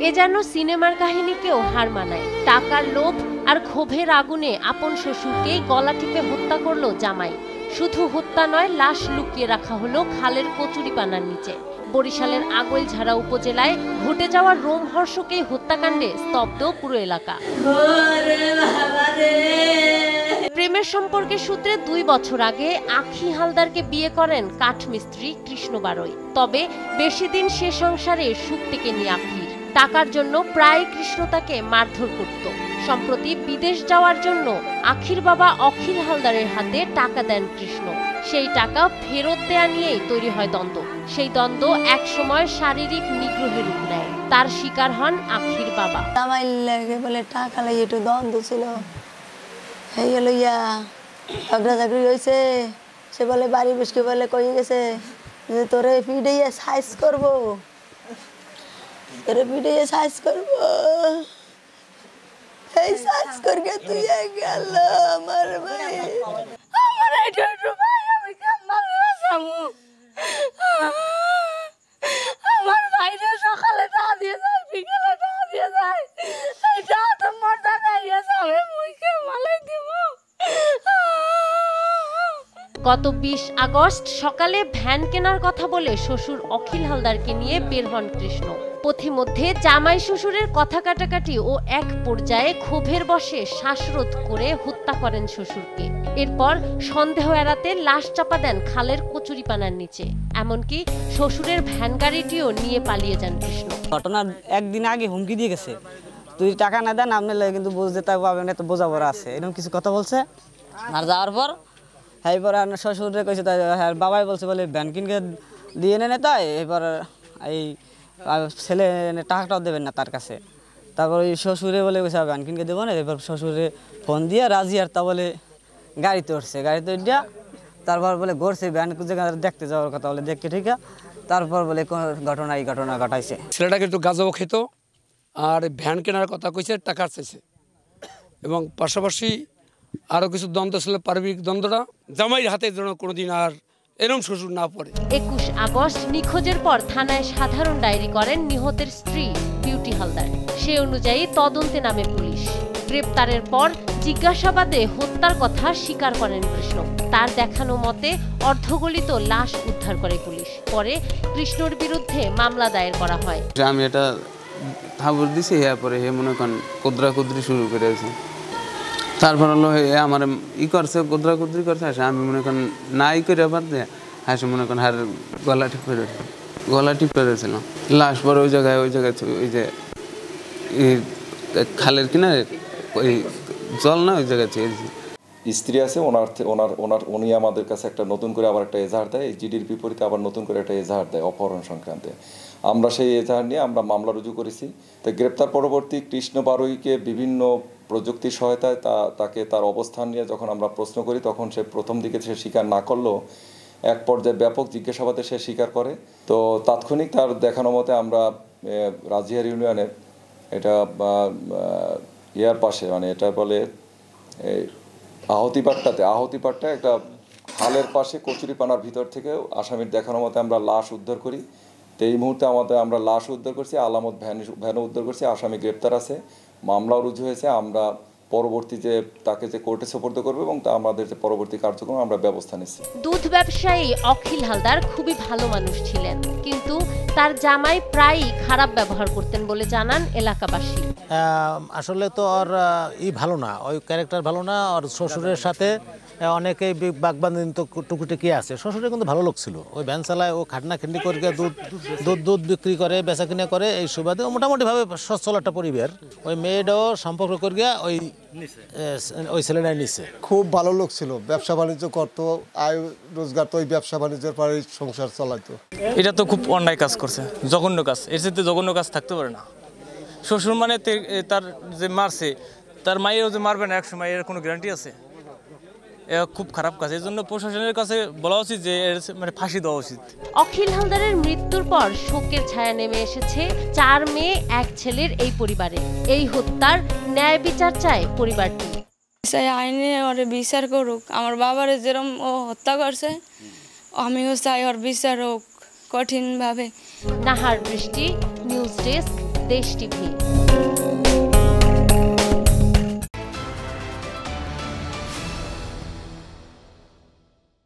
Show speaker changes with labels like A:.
A: এ যেন সিনেমার কাহিনীকেও হার মানায়। টাকার লোভ আর ক্ষোভের আগুনে আপন শ্বশুরকেই গলা টিপে হত্যা করলো জামাই। শুধু হত্যা নয়, লাশ লুকিয়ে রাখা হলো খালের কচুরিপানার নিচে। বরিশালের আগৈলঝাড়া উপজেলায় ঘটে যাওয়া রোমহর্ষক এই হত্যাকাণ্ডে স্তব্ধ পুরো এলাকা। প্রেমের সম্পর্কের সূত্রে 2 বছর আগে আখি হালদারকে বিয়ে করেন কাঠমিস্ত্রি কৃষ্ণ বারই। তবে বেশি দিন সে সংসারে সুখ টেকেনি আখির। টাকার জন্য প্রায় কৃষ্ণ তাকে মারধর করত। সম্প্রতি বিদেশ যাওয়ার জন্য আখির বাবা অখিল হালদারের হাতে টাকা দেন কৃষ্ণ। সেই টাকা ফেরত দেয়া নিয়েই তৈরি হয় দ্বন্দ্ব। সেই দ্বন্দ্ব একসময় শারীরিক নিগ্রহের রূপ নেয়। তার শিকার হন আখির বাবা।
B: বলে টাকা লাগে একটু দ্বন্দ্ব ছিল, এই হলো ইয়া ঝগড়া ঝগড়ি হয়েছে। সে বলে বাড়ি বসকে বলে কই গেছে যে তোরে পিডিয়ে সাইজ করবো, তোরে পিডিয়ে সাইজ করবো। এই সাইজ করকে তুই গেল আমার ভাই, আমার এটা ভাই, আমি কামাল বাসামু। আমার ভাইরা সকালে টাকা দিয়ে যায়, বিকালে টাকা দিয়ে যায়। এটা তো মর্দা নাই আছে, আমি মুখে মালাই দিব।
A: গত 20 আগস্ট সকালে ভ্যান কেনার কথা বলে শ্বশুর অখিল হালদারকে নিয়ে বের হন কৃষ্ণ। পথিমধ্যে জামাই শ্বশুরের কথা কাটাকাটি ও এক পর্যায়ে ক্ষোভের বশে শ্বাসরোধ করে হত্যা করেন শ্বশুরকে। এরপর সন্দেহ এড়াতে লাশ চাপা দেন খালের কচুরিপানার নিচে। এমনকি শ্বশুরের ভ্যান গাড়িটিও নিয়ে পালিয়ে যান কৃষ্ণ।
C: ঘটনার একদিন আগে হুমকি দিয়ে গেছে, তুই টাকা না দেন আপনি কিন্তু বুঝতে পারবেন, এত বোঝাপড়া আছে, এরকম কিছু কথা বলছে। আর যাওয়ার পর এরপর শ্বশুরে কইছে, তাই বাবাই বলছে বলে ভ্যান কিনকে দিয়ে নেনে, তাই এবার এই ছেলে টাকাটাও দেবেন না তার কাছে। তারপর ওই শ্বশুরে বলে কইছে ভ্যান কিনকে দেবো না। এবার শ্বশুরে ফোন দিয়ে রাজি, আর তা বলে গাড়িতে উঠছে। গাড়িতে উঠিয়া তারপর বলে ঘুরছে ভ্যান দেখতে যাওয়ার কথা বলে, দেখতে ঠিক তারপর বলে এই ঘটনা ঘটাইছে।
D: ছেলেটাকে একটু গাঁজাও খেত আর ভ্যান কেনার কথা কইছে, টাকা চাইছে। এবং পাশাপাশি আরও কিছু দ্বন্দ্ব ছিল, পারিবারিক দ্বন্দ্বটা জামাইয়ের হাতে যেন কোনোদিন আর এরম শ্বশুর না পড়ে।
A: 21 আগস্ট নিখোঁজের পর থানায় সাধারণ ডায়েরি করেন নিহতের স্ত্রী বিউটি হালদার। সে অনুযায়ী তদন্তে নামে পুলিশ। গ্রেপ্তারের পর জিজ্ঞাসাবাদে হত্যার কথা স্বীকার করেন কৃষ্ণ। তার দেখানো মতে অর্ধগলিত লাশ উদ্ধার করে পুলিশ। পরে কৃষ্ণর বিরুদ্ধে মামলা দায়ের করা হয়।
E: আমি এটা খবর দিছি, এরপরে হে মনে করেন কুদ্রি শুরু করেছে। তারপর হলো আমার করছে, কুদ্রি করছে। আমি মনে করেন নাই করে বাদ দিয়ে হাসে মনে করেন হার গলা টিপে রয়েছিল। লাশ পরে ওই জায়গায় ওই যে খালের কিনারে ওই জল না, ওই জায়গায় চেয়েছি।
F: স্ত্রী আছে, উনি আমাদের কাছে একটা নতুন করে আবার একটা এজাহার দেয়, জিডির বিপরীতে আবার নতুন করে একটা এজাহার দেয় অপহরণ সংক্রান্তে। আমরা সেই এজাহার নিয়ে আমরা মামলা রুজু করেছি। তো গ্রেপ্তার পরবর্তী কৃষ্ণ বারুইকে বিভিন্ন প্রযুক্তির সহায়তায় তাকে তার অবস্থান নিয়ে যখন আমরা প্রশ্ন করি, তখন সে প্রথম দিকে সে স্বীকার না করলেও এক পর্যায়ে ব্যাপক জিজ্ঞাসাবাদে সে স্বীকার করে। তো তাৎক্ষণিক তার দেখানো মতে আমরা রাজিহার ইউনিয়নের এটা ইয়ার পাশে, মানে এটা বলে আহতিপাট্টা একটা খালের পাশে কচুরিপানার ভিতর থেকে আসামির দেখানো মতে আমরা লাশ উদ্ধার করি। তো এই মুহূর্তে আমরা লাশ উদ্ধার করছি, আলামত ভ্যানও উদ্ধার করছি। আসামি গ্রেপ্তার আছে, মামলাও রুজু হয়েছে। আমরা পরবর্তী যে তাকে যে কোর্টে সোপর্দ করবে এবং তা আমাদের যে পরবর্তী কার্যক্রম আমরা ব্যবস্থা নিচ্ছি।
A: দুধ ব্যবসায়ী অখিল হালদার খুবই ভালো মানুষ ছিলেন, কিন্তু তার জামাই প্রায়ই খারাপ ব্যবহার করতেন বলে জানান এলাকাবাসী।
G: আসলে তো ওর ভালো না, ওই ক্যারেক্টার ভালো না। ওর শ্বশুরের সাথে অনেকেই বাগবান্দিন তো টুকুটুকি আছে। শ্বশুরে কিন্তু ভালো লোক ছিল, ওই ভ্যান চালায়, ও খাটনাখাটনি করে দুধ বিক্রি করে, বেচা কিনা করে। এই সুবাদে মোটামুটিভাবে সচ্ছল একটা পরিবার। ওই মেয়েটাও সম্পর্ক করে গিয়া ওই ছেলেটাই নিচ্ছে।
H: খুব ভালো লোক ছিল, ব্যবসা বাণিজ্য করতো, আয় রোজগার তো ওই ব্যবসা বাণিজ্যের পরে সংসার চালাইতো।
I: এটা তো খুব অন্যায় কাজ করছে, জঘন্য কাজ। এর সাথে জঘন্য কাজ থাকতে পারে না। শ্বশুর মানে তার যে মারছে, তার মায়েরও যে মারবে না এক সময়, এর কোনো গ্যারান্টি আছে? খুব খারাপ কাজ। এই জন্য প্রশাসনের কাছে বলা উচিত যে মানে ফাঁসি দেওয়া উচিত।
A: অখিল হালদারের মৃত্যুর পর শোকের ছায়া নেমে এসেছে 4 মেয়ে 1 ছেলের এই পরিবারে। এই হত্যার ন্যায় বিচার চায় পরিবারটি।
B: আইনে ওর বিচার করুক। আমার বাবারে যেরকম ও হত্যা করছে, আমিও চাই ওর বিচার হোক কঠিনভাবে।
A: নাহার বৃষ্টি, নিউজ ডেস্ক, দেশ টিভি।